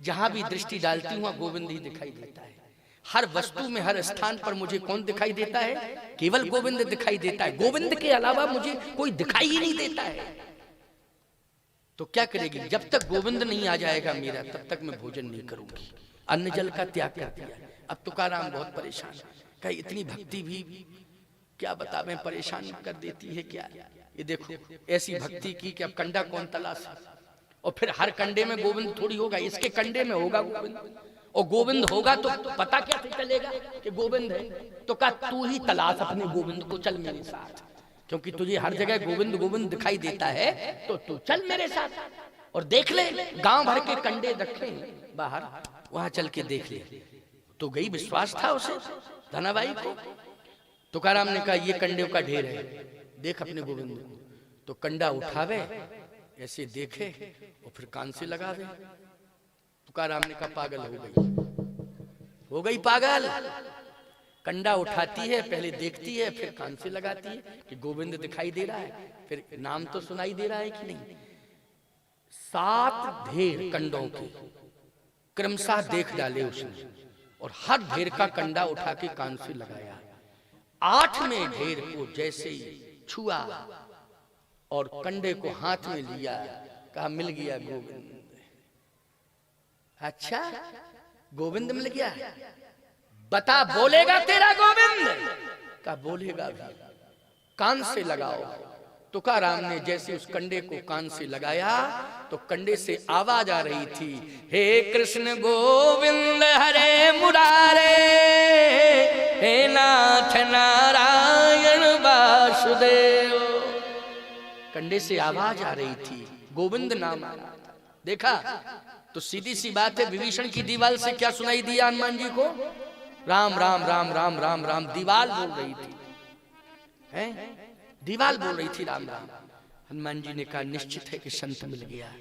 जहां भी दृष्टि डालती हूं गोविंद ही दिखाई देता है। हर वस्तु में, हर स्थान पर मुझे कौन दिखाई देता है? केवल गोविंद दिखाई देता है। गोविंद के अलावा मुझे कोई दिखाई ही नहीं देता है। तो क्या करेगी? जब तक गोविंद नहीं आ जाएगा मेरा, तब तक मैं भोजन नहीं करूंगी। अन्न जल का त्याग कर दिया। अब तुकाराम बहुत परेशान, कहे इतनी भक्ति भी क्या बतावें, परेशान कर देती है क्या? ये देखो ऐसी भक्ति की कि अब कंडा कौन तलाश। और फिर हर कंडे में गोविंद थोड़ी होगा, इसके कंडे में होगा गोविंद। और गोविंद होगा तो पता क्या चलेगा कि गोविंद है? तो कहा तू ही तलाश अपने गोविंद को, चल मेरे साथ, क्योंकि तुझे हर जगह गोविंद गोविंद दिखाई देता है, तो तू चल मेरे साथ और देख ले। गांव भर के कंडे रखे बाहर, वहां चल के देख ले। तो गई, विश्वास था उसे धनाबाई को। तुकाराम ने कहा ये कंडे का ढेर है, देख अपने गोविंद को। तो कंडा उठावे, ऐसे देखे और फिर कान से लगावे। तुकाराम ने कहा पागल हो गई पागल। कंडा उठाती है, पहले देखती है, फिर कान से लगाती है कि गोविंद दिखाई दे रहा है, फिर नाम तो सुनाई दे रहा है कि नहीं। 7 ढेर कंडों के क्रमशः देख डाले उसने, और हर ढेर का कंडा उठा के कान से लगाया। 8वें ढेर को जैसे ही छुआ और कंडे को हाथ में लिया, कहा मिल गया गोविंद। अच्छा, गोविंद मिल गया, बता बोलेगा तेरा गोविंद? का बोलेगा भी, कान से लगाओ। तुकाराम ने जैसे उस कंडे को कान से लगाया तो कंडे से आवाज आ रही थी, हे कृष्ण गोविंद हरे मुरारे, हे नाथ नारायण वासुदेव। कंडे से आवाज आ रही थी, गोविंद नाम आ रहा था। देखा तो सीधी सी बात है, विभीषण की दीवाल से क्या सुनाई दिया हनुमान जी को? राम राम राम राम राम राम। दीवाल बोल रही थी, हैं? दीवाल बोल रही थी राम राम। हनुमान जी ने कहा निश्चित है कि संत मिल गया।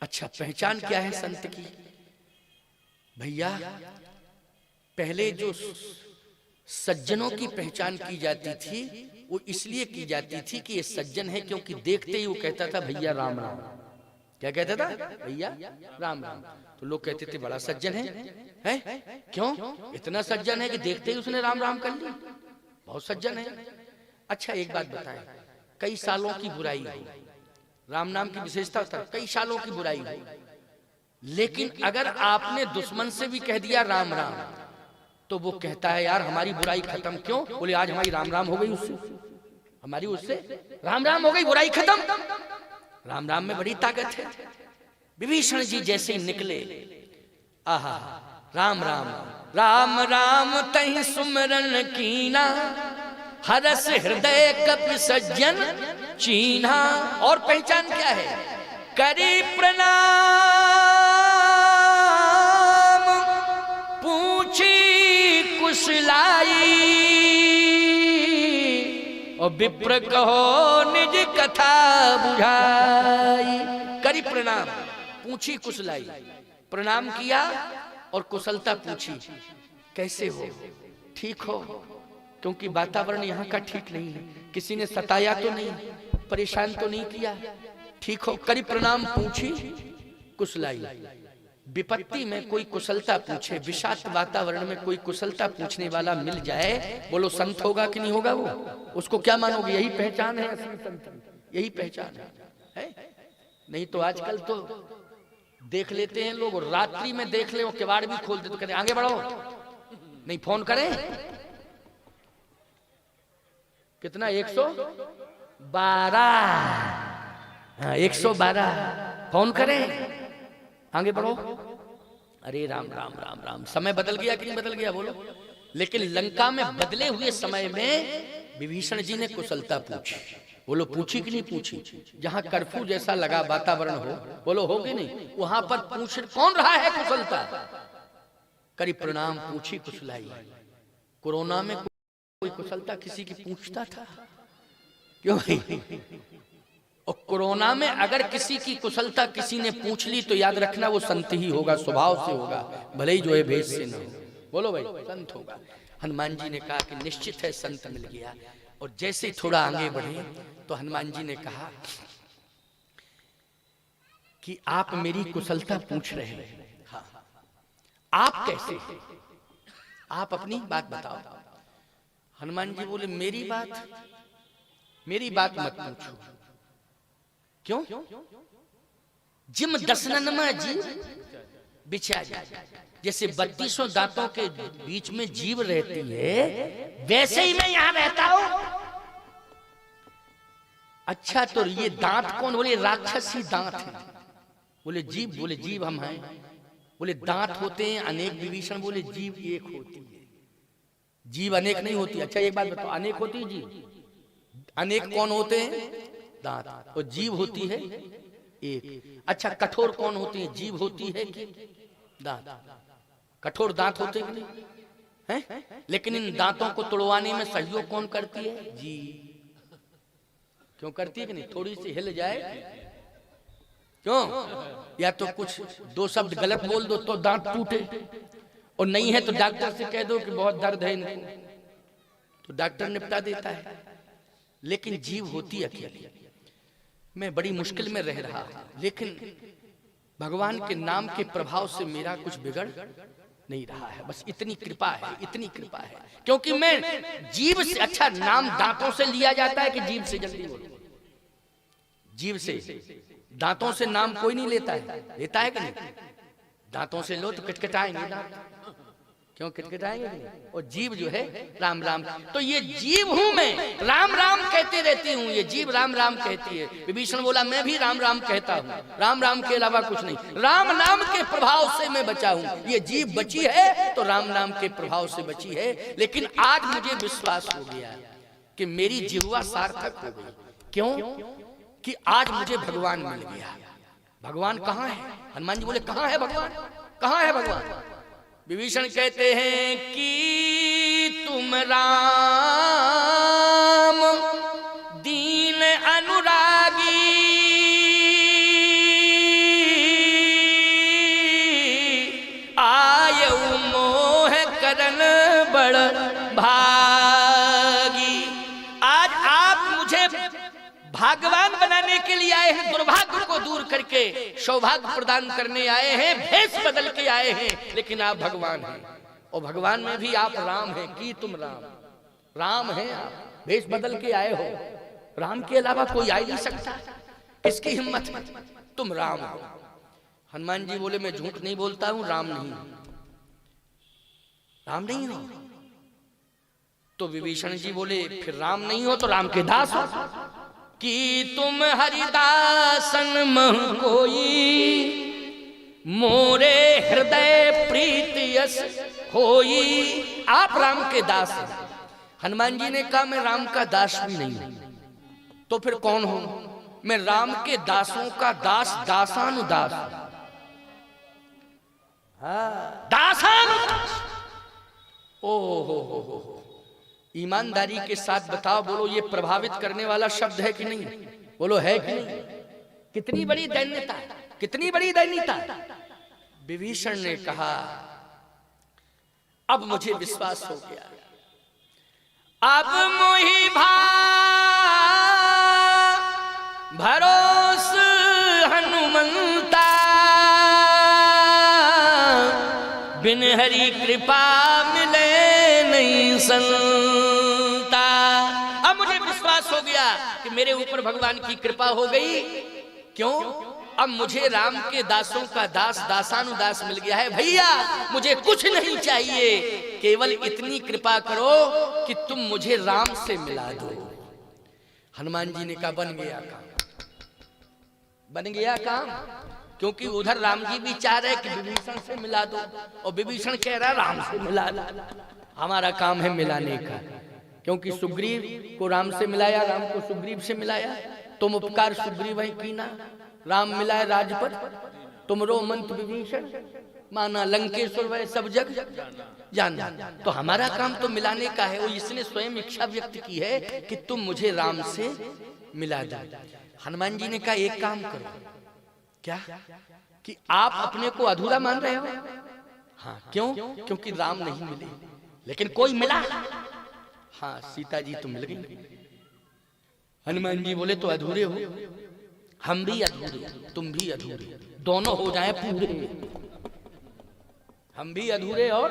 अच्छा, पहचान क्या है संत की? भैया, पहले जो सज्जनों की पहचान की जाती थी वो इसलिए की जाती थी कि ये सज्जन है, क्योंकि देखते ही वो कहता था भैया राम राम। क्या कहता था? भैया राम राम। तो लोग कहते थे बड़ा सज्जन है? क्यों? इतना सज्जन है कि देखते ही उसने राम राम कर ली, बहुत सज्जन है। अच्छा, एक बात बताएं, कई सालों की बुराई हुई, राम नाम की विशेषता था, कई सालों की बुराई हुई, लेकिन अगर आपने दुश्मन से भी कह दिया राम राम तो वो कहता है यार हमारी बुराई खत्म। क्यों? बोले आज हमारी राम राम हो गई, उससे हमारी उससे राम राम हो गई, बुराई खत्म। राम राम में बड़ी ताकत है। विभीषण जी जैसे ही निकले, आहा, राम राम राम राम तहि सुमरन कीना, हरस हृदय कपि सज्जन चीन्हा। और पहचान क्या है? करी प्रणाम पूछी कुशलाई, और विप्र कहो निज कथा बुझाई। करी प्रणाम पूछी कुशलाई, प्रणाम किया और कुशलता पूछी, कैसे हो? ठीक हो? क्योंकि वातावरण यहाँ का ठीक नहीं है, किसी ने सताया तो नहीं, परेशान तो नहीं किया, ठीक हो? करी प्रणाम पूछी कुशलाई। विपत्ति में कोई कुशलता पूछे, विषाक्त वातावरण में कोई कुशलता पूछने वाला मिल जाए, बोलो संत होगा कि नहीं होगा? वो उसको क्या मानोगे? यही पहचान है असली संत, यही पहचान है? नहीं तो आजकल तो देख लेते हैं लोग, रात्रि में देख ले वो किवाड़ भी खोल दे तो कहते आगे बढ़ो, नहीं फोन करें। कितना? 112। हाँ, 112 फोन करें, आगे बढ़ो। अरे राम राम राम राम। समय बदल गया कि नहीं बदल गया? बोलो। लेकिन लंका में बदले हुए समय में विभीषण जी ने कुशलता पूछी, बोलो पूछी कि नहीं पूछी? जहां कर्फ्यू जैसा लगा वातावरण हो, बोलो हो कि नहीं? वहां पर पूछ कौन रहा है कुशलता? करी प्रणाम पूछी कुशलाई। कोरोना में कोई कुशलता किसी की पूछता था? क्यों भाई? और कोरोना में अगर किसी की कुशलता किसी ने पूछ ली तो याद रखना वो संत ही होगा, स्वभाव से होगा, भले ही जो है भेष से ना हो। बोलो भाई, संत होगा। हनुमान जी ने कहा कि निश्चित है संत मिल गया। और जैसे थोड़ा आगे बढ़े तो हनुमान जी ने कहा कि आप मेरी कुशलता पूछ रहे हैं, हाँ, आप कैसे? आप अपनी बात बताओ। हनुमान जी बोले मेरी बात मत पूछो। क्यों? जिम दसनन में जीव बिछा जाए, जैसे 32 दांतों के बीच में जीव रहती है, वैसे ही मैं यहां रहता हूं। अच्छा, तो ये दांत कौन? बोले राक्षसी दांत है। बोले जीव? बोले जीव हम हैं। बोले दांत होते हैं अनेक, विभीषण बोले जीव एक होती है, जीव अनेक नहीं होती। अच्छा एक बात बताओ, अनेक होती है जीव? अनेक कौन होते हैं? दांत। और जीव होती है एक। अच्छा, कठोर कौन होती है? जीव होती है कि दांत? कठोर दांत होते हैं कि नहीं? हैं? लेकिन इन दांतों को तोड़वाने में सहयोग कौन करती है? जीव। क्यों करती है कि नहीं? थोड़ी सी हिल जाए, क्यों? या तो कुछ दो शब्द गलत बोल दो तो दांत टूटे, और नहीं है तो डॉक्टर से कह दो कि बहुत दर्द है इनको, तो डॉक्टर निपटा देता है। लेकिन जीव होती अकेली। मैं बड़ी मुश्किल में रह रहा हूं, लेकिन भगवान के नाम के प्रभाव से मेरा कुछ बिगड़ नहीं रहा है। बस इतनी कृपा है, इतनी कृपा है, क्योंकि मैं जीव से, अच्छा नाम दांतों से लिया जाता है कि जीव से? जल्दी बोलो। जीव से, दांतों से नाम कोई नहीं लेता है। लेता है कि नहीं? दांतों से लो तो किटकिटाएंगे दांत, क्यों किटकिटाएंगे? और जीव जो है राम राम, तो ये जीव हूं मैं, राम राम कहते रहती हूँ, ये जीव राम राम कहती है। विभीषण बोला मैं भी राम राम कहता हूँ, राम राम के अलावा कुछ नहीं। राम नाम के प्रभाव से मैं बचा हूँ। ये जीव बची है तो राम नाम के प्रभाव से बची है। लेकिन आज मुझे विश्वास हो गया कि मेरी जिह्वा सार्थक हो गई। क्यों? कि आज मुझे भगवान मिल गया। भगवान कहाँ है? हनुमान जी बोले कहाँ है भगवान, कहाँ है भगवान? विभीषण कहते हैं कि तुम राम दीन अनुरागी, आयु मोह करन बड़ भागी। आज आप मुझे भाग्यवान बनाने के लिए आए हैं, दुर्भाग्य को दूर करके सौभाग्य प्रदान करने आए हैं, भेष बदल के आए हैं, लेकिन आप भगवान हैं। और भगवान में भी आप राम हैं कि तुम राम हैं, आप भेष बदल के आए हो। राम के अलावा कोई आ ही नहीं सकता, किसकी हिम्मत? तुम राम हो। हनुमान जी बोले मैं झूठ नहीं बोलता हूं, राम नहीं हो। तो विभीषण जी बोले फिर राम नहीं हो तो राम के दास हो। कि तुम हरिदासन मह कोई, मोरे हृदय प्रीति यस होई। आप राम के दास हैं। हनुमान जी ने कहा मैं राम का दास भी नहीं हूं, तो फिर कौन हूं? मैं राम के दासों का दास, दासानुदास। दासानुदास। ओ हो। ईमानदारी के साथ बताओ, बोलो ये प्रभावित करने वाला शब्द है कि नहीं? बोलो है कि नहीं? कितनी बड़ी दैन्यता, कितनी बड़ी दैन्यता। विभीषण ने कहा अब मुझे विश्वास हो गया, अब मोहि भरोस हनुमंता, बिन हरि कृपा मिले नहीं संता। अब मुझे विश्वास हो गया कि मेरे ऊपर भगवान की कृपा हो गई। क्यों? अब मुझे राम के दासों का दास, दासानुदास मिल गया है। भैया मुझे कुछ नहीं चाहिए, केवल इतनी कृपा करो कि तुम मुझे राम से मिला दो। हनुमान जी ने कहा बन गया काम, बन गया काम। क्योंकि उधर राम जी भी चाह रहे कि विभीषण से मिला दो, और विभीषण कह रहा राम से मिला दो। हमारा काम है मिलाने का। क्योंकि सुग्रीव को राम से मिलाया, राम को सुग्रीव से मिलाया। तुम उपकार सुग्रीव है कीना, राम मिलाए राजपथ, तुम रो मंत विभीषण, माना लंकेश्वर वह सब जग जाना। तो हमारा काम तो मिलाने का है। वो इसने स्वयं इच्छा व्यक्त की है कि तुम मुझे राम से मिला दो। हनुमान जी ने कहा एक काम करो। क्या? कि आप अपने को अधूरा मान रहे हो? हाँ। क्यों? क्योंकि राम नहीं मिले, लेकिन कोई मिला। हाँ, सीता जी तो मिल गई। हनुमान जी बोले तो अधूरे हो, हम भी अधूरे, तुम भी अधूरे, दोनों हो जाए पूरे। हम भी अधूरे और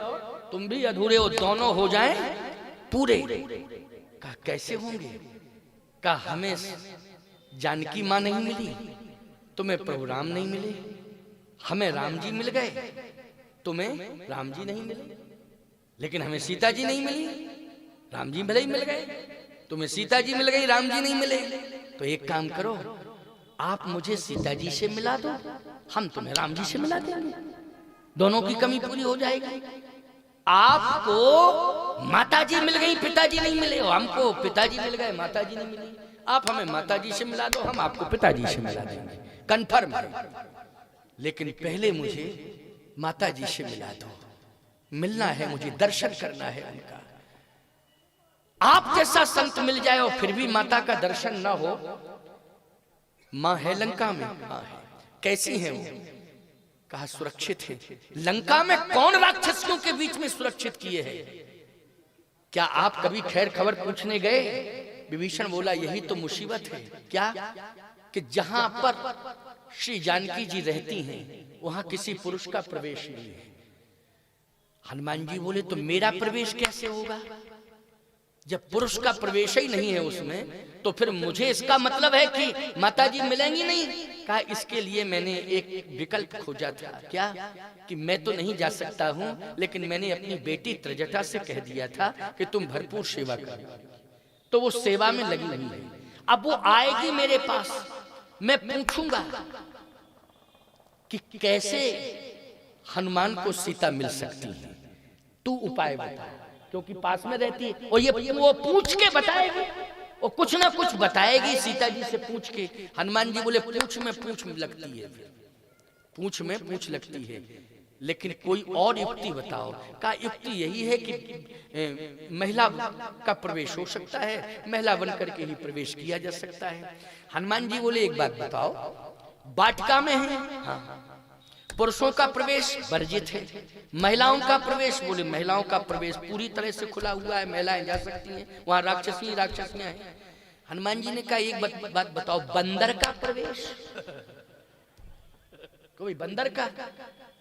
तुम भी अधूरे हो, दोनों हो जाए पूरे। कहा कैसे होंगे? कहा हमें जानकी मां नहीं मिली, तुम्हें प्रभु राम नहीं मिले। हमें राम जी मिल गए, तुम्हें राम जी नहीं मिले। लेकिन हमें सीता जी नहीं मिली, राम जी भले ही मिल गए। तुम्हें सीता जी मिल गई, राम जी नहीं मिले। तो एक काम करो, आप मुझे सीता जी से मिला दो, हम तुम्हें राम जी से मिला देंगे, दोनों की कमी पूरी हो जाएगी। आपको माताजी मिल गई, पिताजी नहीं मिले, हमको पिताजी मिल गए, माताजी नहीं मिली। आप हमें माताजी से मिला दो, हम आपको पिताजी से मिला देंगे, कन्फर्म है। लेकिन पहले मुझे माताजी से मिला दो, मिलना है मुझे, दर्शन करना है उनका। आप जैसा संत मिल जाए और फिर भी माता का दर्शन ना हो। मां है लंका में, हाँ है। कैसी है वो? कहा सुरक्षित है। लंका में कौन राक्षसियों के बीच में सुरक्षित किए हैं? क्या आप कभी खैर खबर पूछने गए? विभीषण बोला यही तो मुसीबत है। क्या? कि जहां पर श्री जानकी जी रहती हैं वहां किसी पुरुष का प्रवेश नहीं है। हनुमान जी बोले तो मेरा प्रवेश कैसे होगा? जब पुरुष का प्रवेश ही नहीं है उसमें, तो फिर मुझे इसका मतलब है कि माता जी मिलेंगी नहीं। कहा इसके लिए मैंने एक विकल्प खोजा था। क्या? कि मैं तो नहीं जा सकता हूं, लेकिन मैंने अपनी बेटी त्रिजटा से कह दिया था कि तुम भरपूर सेवा करो। तो वो सेवा में लगी हुई है। अब वो आएगी मेरे पास, मैं पूछूंगा कि कैसे हनुमान को सीता मिल सकती है, तू उपाय बता। क्योंकि पास में रहती है और ये वो पूछ के बताएगी, और कुछ ना कुछ बताएगी सीता जी से पूछ के। हनुमान जी बोले पूछ में पूछ लगती है। पूंछ में पूंछ लगती है, लेकिन कोई और युक्ति बताओ। का युक्ति यही है कि महिला का प्रवेश हो सकता है, महिला बन करके ही प्रवेश किया जा सकता है। हनुमान जी बोले एक बात बताओ, वाटिका में है, हाँ, पुरुषों का प्रवेश वर्जित है, महिलाओं का प्रवेश, बोले महिलाओं का प्रवेश पूरी तरह से खुला हुआ है, महिलाएं जा सकती हैं, वहां राक्षसियां हैं। हनुमान जी ने कहा एक बात बताओ, बंदर का प्रवेश, कोई बंदर का?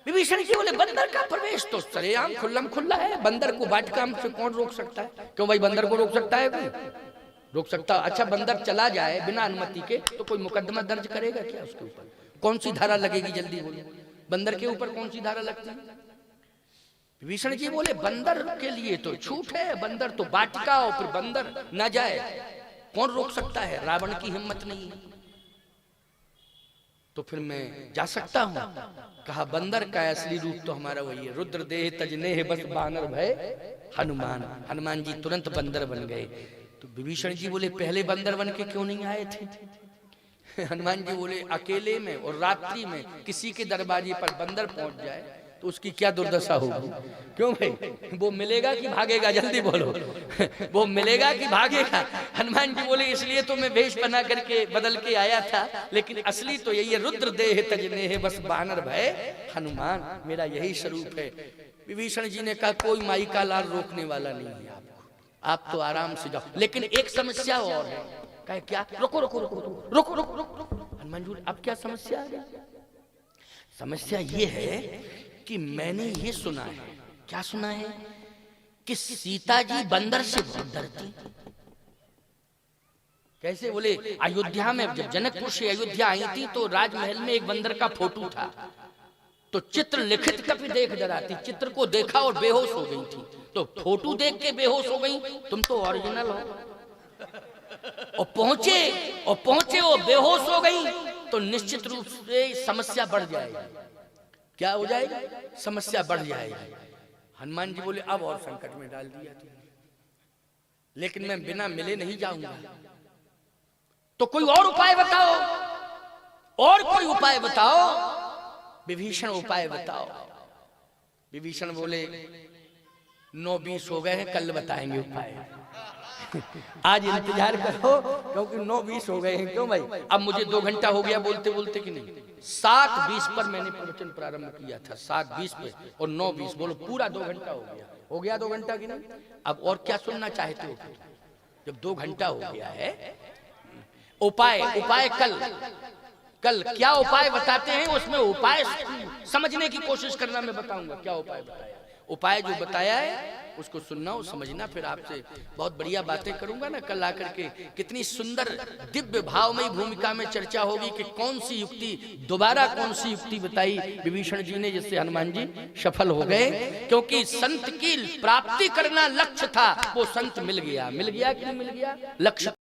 विभीषण जी बोले बंदर का प्रवेश तो सरेआम खुल्लम खुल्ला है, बंदर को वाटिका से कौन रोक सकता है? क्यों भाई, बंदर को रोक सकता है कोई? रोक सकता? अच्छा, बंदर चला जाए बिना अनुमति के तो कोई मुकदमा दर्ज करेगा क्या उसके ऊपर? कौन सी धारा लगेगी? जल्दी बोलिए, बंदर के ऊपर कौन सी धारा लगती है? विभीषण जी बोले बंदर के लिए तो छूट है, बंदर तो वाटिका हो, फिर बंदर न जाए कौन रोक सकता है? रावण की हिम्मत नहीं है, तो फिर मैं जा सकता हूं। कहा बंदर का असली रूप तो हमारा वही है, रुद्र देह तजने है बस बानर भय हनुमान। हनुमान जी तुरंत बंदर बन गए। तो विभीषण जी बोले पहले बंदर बन के क्यों नहीं आए थे? हनुमान जी बोले अकेले में और रात्रि में किसी के दरवाजे पर बंदर पहुंच जाए तो उसकी क्या दुर्दशा होगी? क्यों भाई, वो मिलेगा कि भागेगा? जल्दी बोलो, वो मिलेगा कि भागेगा? हनुमान जी बोले इसलिए तो मैं वेश बना करके बदल के आया था, लेकिन असली तो यही है, रुद्र देह तजने है बस बानर भय हनुमान, मेरा यही स्वरूप है। विभीषण जी ने कहा कोई माई का लाल रोकने वाला नहीं है आपको, आप तो आराम से जाओ, लेकिन एक समस्या और है। कहे क्या? रुको रुको रुको रुको रुको रुको। हनुमान जी अब क्या समस्या आ गई? समस्या ये है कि मैंने ये सुना है। क्या सुना है? कि सीता जी बंदर से बहुत डरती। कैसे? बोले अयोध्या में जब जनकपुर से अयोध्या आई थी तो राजमहल में एक बंदर का फोटो था, तो चित्र लिखित कभी देख डराती, चित्र को देखा और बेहोश हो गई थी, तो फोटो देख के बेहोश हो गई, तुम तो ओरिजिनल हो। और पहुंचे वो बेहोश हो गई तो निश्चित रूप से समस्या बढ़ जाएगी। क्या हो जाएगा? समस्या बढ़ जाएगी। हनुमान जी बोले अब और संकट में डाल दिया, लेकिन मैं बिना मिले नहीं जाऊंगा, तो कोई और उपाय बताओ, और कोई उपाय बताओ। विभीषण उपाय बताओ। विभीषण बोले 9:20 हो गए हैं, कल बताएंगे उपाय, आज इंतजार करो क्योंकि 9:20 हो गए हैं। क्यों भाई? अब मुझे 2 घंटा हो गया बोलते बोलते कि नहीं? 7:20 पर मैंने प्रवचन प्रारंभ किया था, 7:20 पे, और 9:20 बोलो पूरा 2 घंटा हो गया 2 घंटा कि नहीं? अब और क्या सुनना चाहते हो? जब 2 घंटा हो गया है, उपाय कल क्या उपाय बताते हैं, उसमें उपाय समझने की कोशिश करना मैं बताऊंगा। क्या उपाय बताया? उपाय जो बताया है उसको सुनना और समझना, फिर आपसे बहुत बढ़िया बातें करूंगा ना कल आकर के। कितनी सुंदर दिव्य भावमयी भूमिका में चर्चा होगी कि कौन सी युक्ति बताई विभीषण जी ने, जिससे हनुमान जी सफल हो गए। क्योंकि संत की प्राप्ति करना लक्ष्य था, वो संत मिल गया कि नहीं मिल गया? लक्ष्य